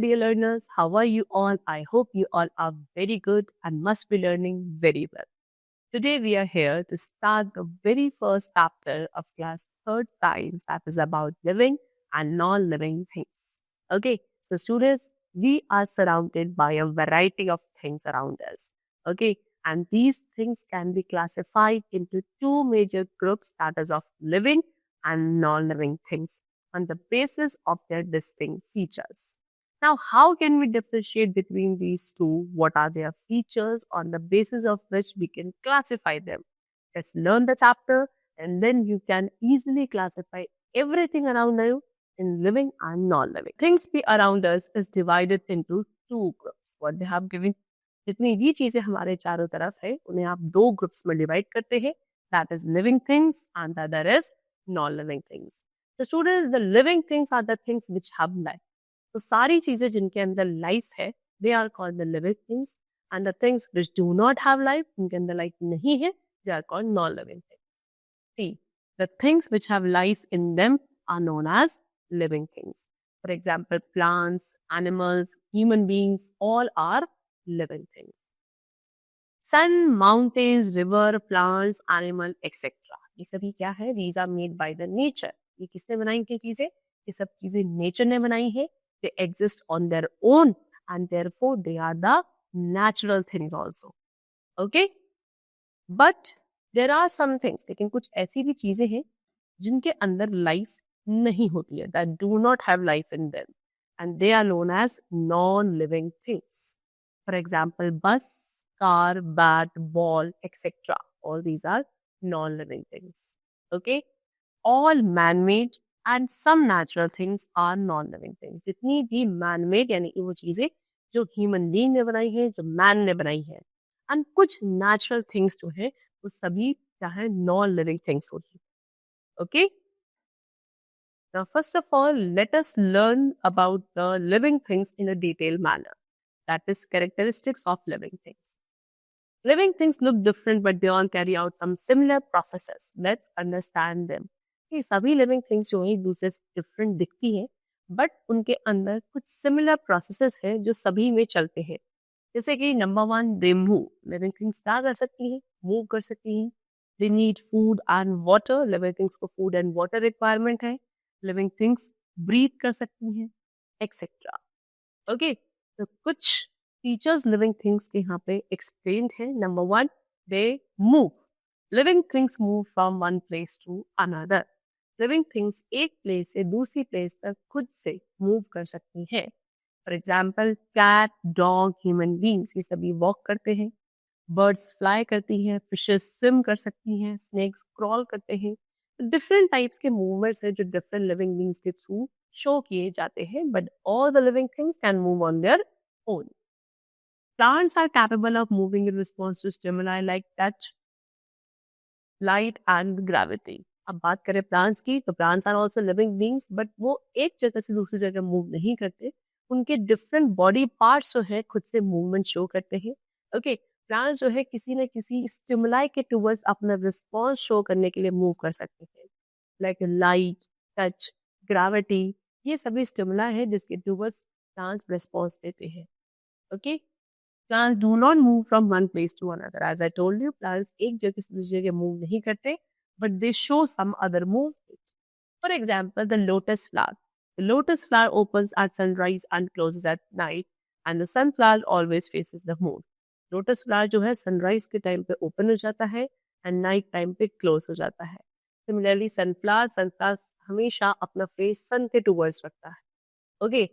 dear learners. How are you all? I hope you all are very good and must be learning very well. Today we are here to start the very first chapter of class 3rd science, that is about living and non-living things. Okay, so students, we are surrounded by a variety of things around us. Okay, and these things can be classified into two major groups, that is of living and non-living things, on the basis of their distinct features. Now, how can we differentiate between these two? What are their features on the basis of which we can classify them? Just learn the chapter and then you can easily classify everything around you in living and non-living. Things be around us is divided into two groups. What they have given, जितनी भी चीजें हमारे चारों तरफ है उन्हें आप दो ग्रुप्स में डिवाइड करते हैं. That is living things and the other is non-living things. So students, the living things are the things which have life. तो सारी चीजें जिनके अंदर लाइफ है they are called the living things and the things which do not have life, उनके अंदर life नहीं है, they are called non living things. See, the things which have life in them are known as living things. For example plants, animals, human beings, all are living things. Sun, mountains, river, plants, animal etcetera, ये सभी क्या है? These are made by the nature. ये किसने बनाई ये चीजें? ये सब चीजें नेचर ने बनाई है. They exist on their own and therefore they are the natural things also. Okay? But there are some things, लेकिन कुछ ऐसी भी चीजें हैं जिनके अंदर लाइफ नहीं होती है, that do not have life in them, and they are known as non-living things. For example, bus, car, bat, ball, etc. All these are non-living things. Okay? All man-made and some natural things are non-living things. जितनी भी man-made यानी कि वो चीजें जो human being ने बनाई है, जो मैन ने बनाई है, एंड कुछ नेचुरल थिंग्स जो है वो सभी क्या है? नॉन लिविंग थिंग्स होगी. Okay, now first of all let us learn about the living things in a detailed manner, that is characteristics of living things. Living things look different but they all carry out some similar processes. Let's understand them. ये सभी living things जो है एक दूसरे से different दिखती हैं, but उनके अंदर कुछ सिमिलर प्रोसेसेस है जो सभी में चलते हैं. जैसे कि number 1, they move. Living things क्या कर सकती हैं? मूव कर सकती हैं. दे need food and water. Living things को फूड एंड वाटर रिक्वायरमेंट है. लिविंग थिंग्स ब्रीथ कर सकती हैं, एक्सेट्रा. ओके, तो कुछ फीचर्स लिविंग थिंग्स के यहाँ पे एक्सप्लेन्ड है. Number 1, they move. Living things move from one place to another. Living things एक प्लेस से दूसरी प्लेस तक खुद से मूव कर सकती हैं. For example cat, dog, human beings, ये सभी वॉक करते हैं. बर्ड्स फ्लाई करती हैं, फिशेस स्विम कर सकती हैं, स्नेक्स क्रॉल करते हैं. डिफरेंट टाइप्स के मूवमेंट्स है जो डिफरेंट लिविंग बींग्स के थ्रू शो किए जाते हैं, but all the living things can move on their own. Plants are capable of moving in response to stimuli like touch, light and gravity. अब बात करें प्लांट्स की, तो plants are also living beings, but वो एक जगह से दूसरी जगह मूव नहीं करते. उनके डिफरेंट बॉडी पार्ट्स जो है खुद से मूवमेंट शो करते हैं. ओके, प्लांट्स जो है किसी न किसी स्टिमुलाई के टूवर्ड्स अपना रिस्पॉन्स शो करने के लिए मूव कर सकते हैं, लाइक लाइट, टच, ग्रेविटी. ये सभी स्टिमुलाई है जिसके टूवर्ड्स प्लांट्स रिस्पॉन्स देते हैं. Okay, plants do not move from one place to another. As I told you, plants एक जगह से दूसरी जगह मूव नहीं करते, but they show some other movement. For example, the lotus flower. The lotus flower opens at sunrise and closes at night, and the sunflower always faces the moon. Lotus flower जो है sunrise के time पे open हो जाता है and night time पे close हो जाता है. Similarly, sunflower हमेशा अपना face sun के towards रखता है. Okay,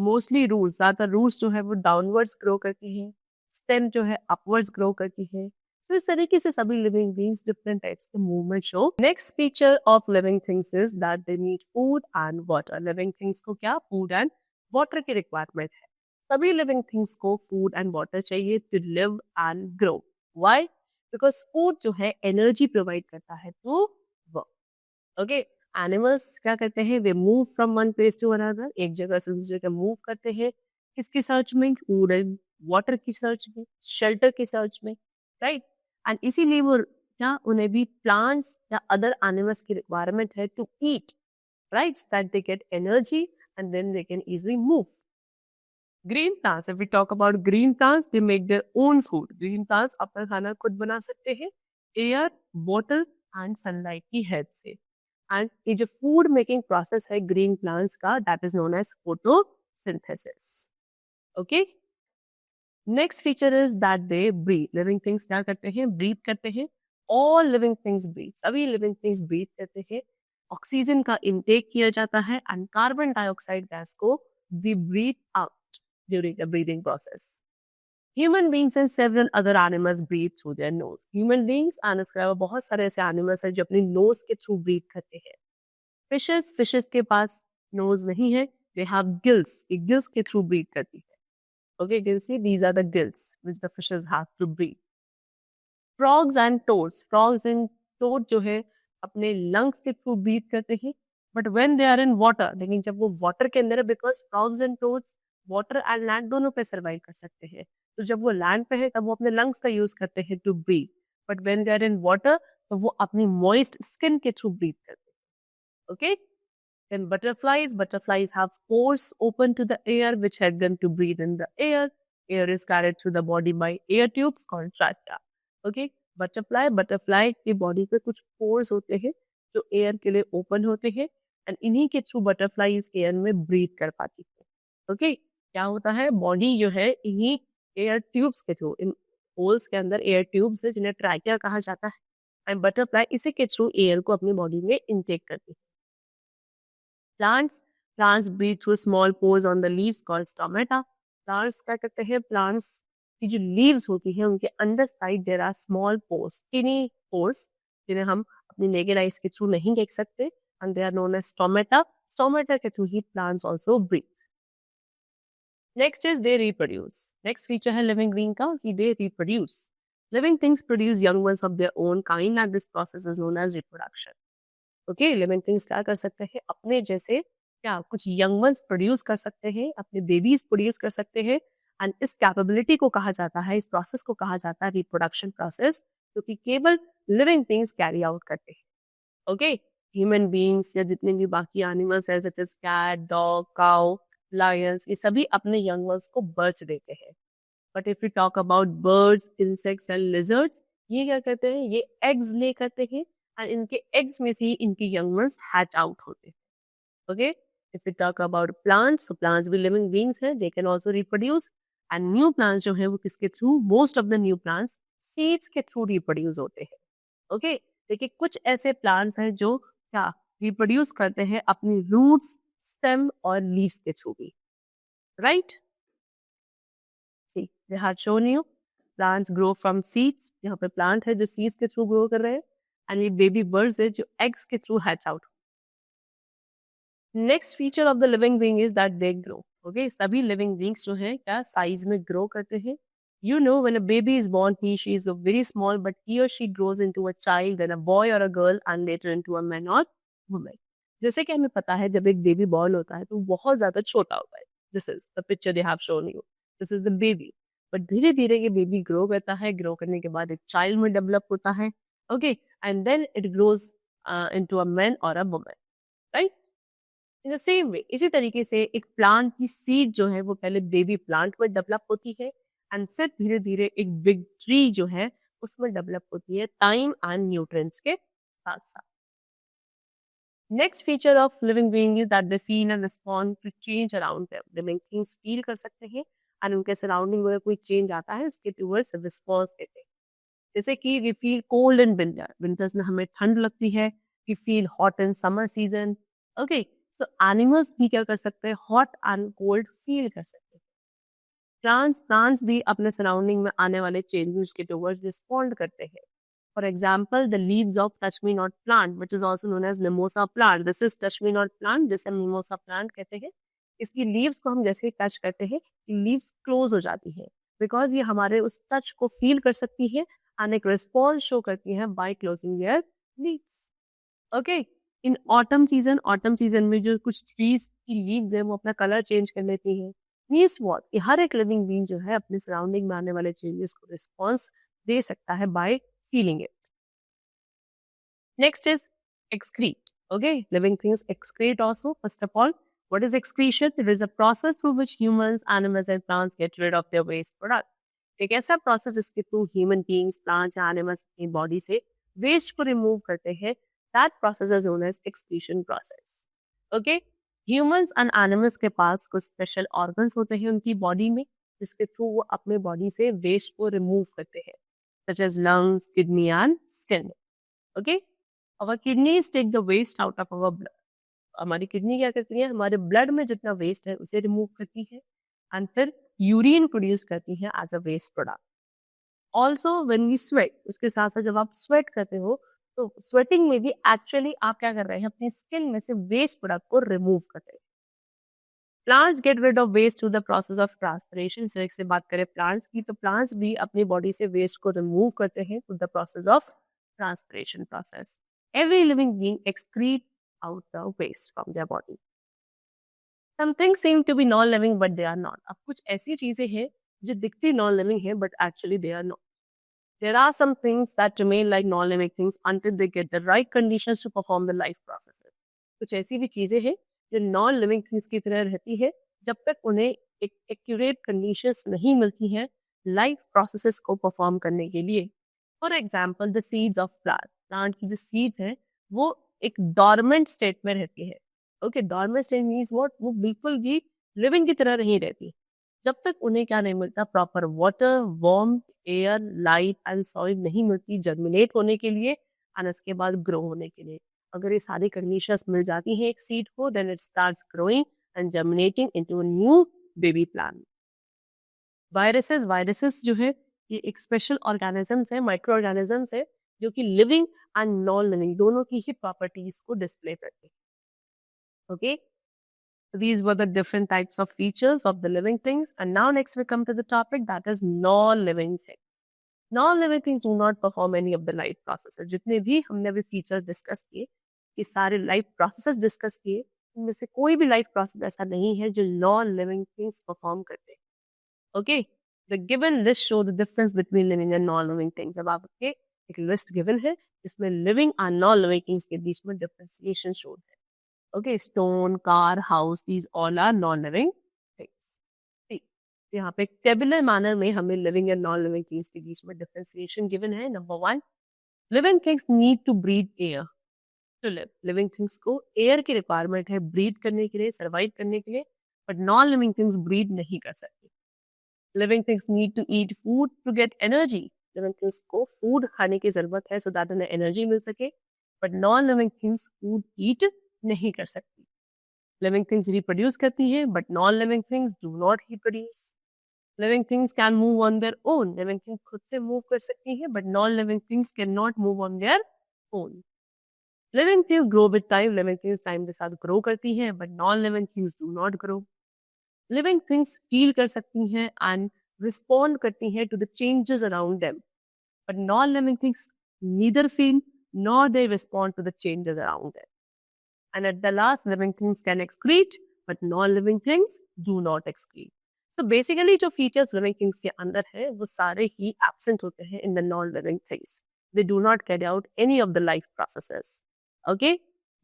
mostly roots, ज़्यादा roots जो है वो downwards grow करती हैं, stem जो है upwards grow करती है. तो इस तरीके से सभी लिविंग बींग्स डिफरेंट टाइप्स के movement show. Next feature of living things is that they need food and water. Living things को क्या? फूड एंड वाटर की रिक्वायरमेंट है. सभी लिविंग थिंग्स को फूड एंड वाटर चाहिए to live and grow. Why? Because food जो है energy provide करता है टू वर्क. ओके, एनिमल्स क्या करते हैं? वे move from one place to another. एक जगह से दूसरी जगह मूव करते हैं. किसकी सर्च में? फूड एंड वाटर की सर्च में, शेल्टर की सर्च में, राइट. एंड इसीलिए वो क्या, उन्हें भी प्लांट्स या अदर एनिमल्स की रिक्वायरमेंट है to eat, right, that they get energy and then they can easily move. Green plants, if we talk about green plants, they make their own food. Green plants अपना खाना खुद बना सकते हैं air, water and sunlight की help से। And ये जो फूड मेकिंग प्रोसेस है ग्रीन प्लांट्स का, that is known as photosynthesis. Okay, next feature is that they breathe. Living things क्या करते हैं? ब्रीथ करते हैं। ऑल लिविंग थिंग्स ब्रीथ, सभी लिविंग थिंग्स ब्रीथ करते हैं। ऑक्सीजन का इनटेक किया जाता है एंड कार्बन डाइऑक्साइड गैस को we breathe out during the breathing process. Human beings and several other animals breathe through their nose. Human beings and इसके अलावा बहुत सारे ऐसे एनिमल्स हैं जो अपनी नोज के थ्रू ब्रीथ करते हैं। फिशेस के पास नोज नहीं है, दे हैव गिल्स, ये गिल्स के थ्रू ब्रीथ करती है। Okay, you can see these are the gills which the fishes have to breathe. Frogs and toads. Frogs and toads जो है अपने lungs के through breathe करते हैं. But when they are in water, लेकिन जब वो water के अंदर है, because frogs and toads water and land दोनों पे survive कर सकते हैं. तो जब वो land पे है तब वो अपने lungs का use करते हैं to breathe. But when they are in water, तो वो अपनी moist skin के through breathe करते हैं. Okay? Then butterflies have pores open to the air which help them to breathe in the air. Air is carried through the body by air tubes called trachea. Okay, butterfly की body पे कुछ pores होते हैं जो air के लिए open होते हैं and इन्हीं के through butterflies air में breathe कर पाती है. Okay, क्या होता है? Body जो है इन्हीं air tubes के through, इन holes के अंदर air tubes है जिन्हें trachea कहा जाता है and butterfly इसी के through air को अपनी body में intake करती है. Plants breathe through small pores on the leaves called stomata. Plants क्या करते हैं? Plants की जो leaves होती हैं उनके अंदर side there are small pores, skinny pores जिन्हें हम अपनी naked eyes के थ्रू नहीं देख सकते and they are known as stomata. Stomata के through he plants also breathe. Next is they reproduce. Next feature है living being का कि they reproduce. Living things produce young ones of their own kind and this process is known as reproduction. Okay, living things क्या कर सकते हैं? अपने जैसे क्या कुछ यंग वंस प्रोड्यूस कर सकते हैं, अपने बेबीज प्रोड्यूस कर सकते हैं एंड इस कैपेबिलिटी को कहा जाता है, इस प्रोसेस को कहा जाता है रिप्रोडक्शन प्रोसेस, जो कि केवल लिविंग थिंग्स कैरी आउट करते हैं. ओके, ह्यूमन बीइंग्स या जितने भी बाकी एनिमल्स हैं such as cat, dog, cow, lions, ये सभी अपने यंग वंस को बर्थ देते हैं. But if you talk about birds, insects and lizards, ये क्या करते हैं? ये एग्स ले करते हैं एंड इनके एग्स में से ही इनके यंग वंस हैच आउट होते हैं. Okay, if you talk about plants, so plants भी लिविंग बीइंग्स हैं, they can also reproduce and new plants जो है वो किसके through? Most of the new plants seeds के थ्रू रिप्रोड्यूस होते हैं. ओके, देखिए कुछ ऐसे प्लांट्स हैं जो क्या रिप्रोड्यूस करते हैं अपनी रूट्स, स्टेम और लीव्स के थ्रू भी. Right, see they have shown you plants grow from seeds. यहाँ पे प्लांट है जो सीड्स के थ्रू ग्रो कर रहे हैं एंड ये बेबी बर्ड्स है जो एग्स के through hatch out. Next feature of the living being is that they grow. Okay, सभी लिविंग बीइंग्स जो है क्या साइज में ग्रो करते हैं. You know, when a baby is born, she is very small, but he or she grows into a child, then a boy or a girl, and later into a man or woman. जैसे कि हमें पता है जब एक baby born होता है तो बहुत ज्यादा छोटा होता है. This is the picture they have shown you. This is the baby. But धीरे धीरे ये बेबी ग्रो करता है, ग्रो करने के बाद एक चाइल्ड में डेवलप होता है. Okay, and then it grows into a man और a woman. Right, in the same way, इसी तरीके से एक प्लांट की सीड जो है वो पहले बेबी प्लांट में डेवलप होती है एंड फिर धीरे धीरे एक बिग ट्री जो है उसमें डेवलप होती है टाइम एंड न्यूट्रिएंट्स के साथ साथ. Next feature of living being is that they feel and respond to change around them. Living things feel कर सकते हैं एंड उनके सराउंडिंग में अगर कोई चेंज आता है उसके टुवर्ड्स रिस्पॉन्स देते हैं. जैसे कि we feel cold in winter, winters में हमें ठंड लगती है. We feel hot in summer season. Okay, so animals भी क्या कर सकते हैं? हॉट एंड कोल्ड फील कर सकते हैं. प्लांट्स भी अपने सराउंडिंग में आने वाले चेंजेस के टुवर्ड्स रिस्पॉन्ड करते हैं. For example, the leaves of touch me not plant which is also known as mimosa plant. This is touch me not plant, जिसे मिमोसा प्लांट कहते हैं. इसकी लीव्स को हम जैसे टच करते हैं, लीव्स क्लोज हो जाती है बिकॉज ये हमारे उस टच को फील कर सकती है एंड एक रिस्पॉन्स शो करती है by closing there leaves. Okay, in autumn season में जो कुछ ट्रीज की लीव्स है वो अपना कलर चेंज कर लेती है. मीन्स व्हाट, कि हर एक लिविंग बीइंग जो है अपने सराउंडिंग में आने वाले चेंजेस को रिस्पॉन्स दे सकता है by feeling it. Next is excrete. Okay, living things excrete also. First of all, What is excretion? It is a process through which humans, animals and plants get rid of their waste product. एक ऐसा process जिसके through human beings, plants या animals अपनी body से waste को remove करते हैं, that process is known as excretion process. Okay, humans and animals के पास कुछ स्पेशल ऑर्गन्स होते हैं उनकी बॉडी में, जिसके थ्रू वो अपने बॉडी से वेस्ट को रिमूव करते हैं, such as lungs, kidney and skin. Okay, our kidneys take the waste out of our blood. हमारी किडनी क्या करती है, हमारे ब्लड में जितना वेस्ट है उसे रिमूव करती है एंड फिर यूरिन प्रोड्यूस करती है as a waste product. Also when we sweat, उसके साथ साथ जब आप स्वेट करते हो तो स्वेटिंग में भी एक्चुअली आप क्या कर रहे हैं, अपनी स्किन में से वेस्ट प्रोडक्ट को रिमूव कर रहे हैं. Plants get rid of waste through the process of transpiration. से बात करें प्लांट्स की, तो प्लांट्स भी अपनी बॉडी से वेस्ट को रिमूव करते हैं through the process of transpiration process. Every living being excrete out the waste from their body. Some things seem to be non-living but they are not. अब कुछ ऐसी चीजें हैं जो दिखती non-living है but actually they are not. There are some things that remain like non-living things until they get the right conditions to perform the life processes. कुछ ऐसी भी चीजें हैं जो non-living things की तरह रहती है जब तक उन्हें एक accurate conditions नहीं मिलती हैं life processes को perform करने के लिए. For example, the seeds of plant. Plant की जो seeds हैं वो एक डॉर्मेंट स्टेट में रहती है. Okay, dormant state means what, वो बिल्कुल भी लिविंग की तरह नहीं रहती जब तक उन्हें क्या नहीं मिलता, proper water, warm, air, light and soil नहीं मिलती जर्मिनेट होने के लिए एंड उसके बाद ग्रो होने के लिए. अगर ये सारी कंडीशंस मिल जाती हैं एक सीड को, then it starts growing and germinating into a new baby plant. Viruses जो है ये एक स्पेशल ऑर्गेनिजम्स है, माइक्रो ऑर्गेनिजम्स है जो कि लिविंग एंड नॉन लिविंग दोनों की ही प्रॉपर्टीज को डिस्प्ले करते हैं. Okay, so these were the different types of features of the living things, and now next we come to the topic that is non-living things. Non-living things do not perform any of the life processes. जितने भी हमने अभी features discuss किए, ये सारे life processes discuss किए, इनमें से कोई भी लाइफ प्रोसेस ऐसा नहीं है जो नॉन लिविंग थिंग्स परफॉर्म करते हैं. Okay, the given list show the difference between living and non living things. अब आपके एक लिस्ट गिवन है जिसमें living and non living things के बीच में डिफरेंशिएशन शोड है. Okay, stone, car, house, these all are non living things. यहाँ पे टेबुलर मैनर में हमें living and non living things के बीच में डिफरेंशिएशन गिवन है. Number 1, living things need to breathe air to live. Living things को एयर की रिक्वायरमेंट है ब्रीथ करने के लिए, सर्वाइव करने के लिए, but non living things breathe नहीं कर सकती. Living things need to eat food to get energy. Living things को फूड खाने की जरूरत है सो दैट उन्हें एनर्जी मिल सके, but non living things food eat नहीं कर सकती. लिविंग थिंग्स रिप्रोड्यूस करती हैं but non living things do not reproduce. Living things can move on their own. Living things खुद से मूव कर सकती हैं but non living things can not move on their own. Living things grow with time. Living things time के साथ grow करती हैं but non living things do not grow. Living things feel कर सकती हैं एंड रिस्पॉन्ड करती हैं to the changes around them, but non living things neither feel nor they respond to the changes around them. And at the last, living things can excrete, but non-living things do not excrete. So basically जो features living things के अंदर है वो सारे ही absent होते हैं in the non-living things. They do not carry out any of the life processes. Okay,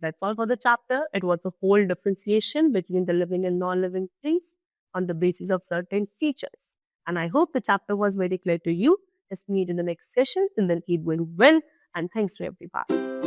that's all for the chapter. It was a whole differentiation between the living and non-living things on the basis of certain features. And I hope the chapter was very clear to you. Let's meet in the next session and then keep going well. And thanks to everybody.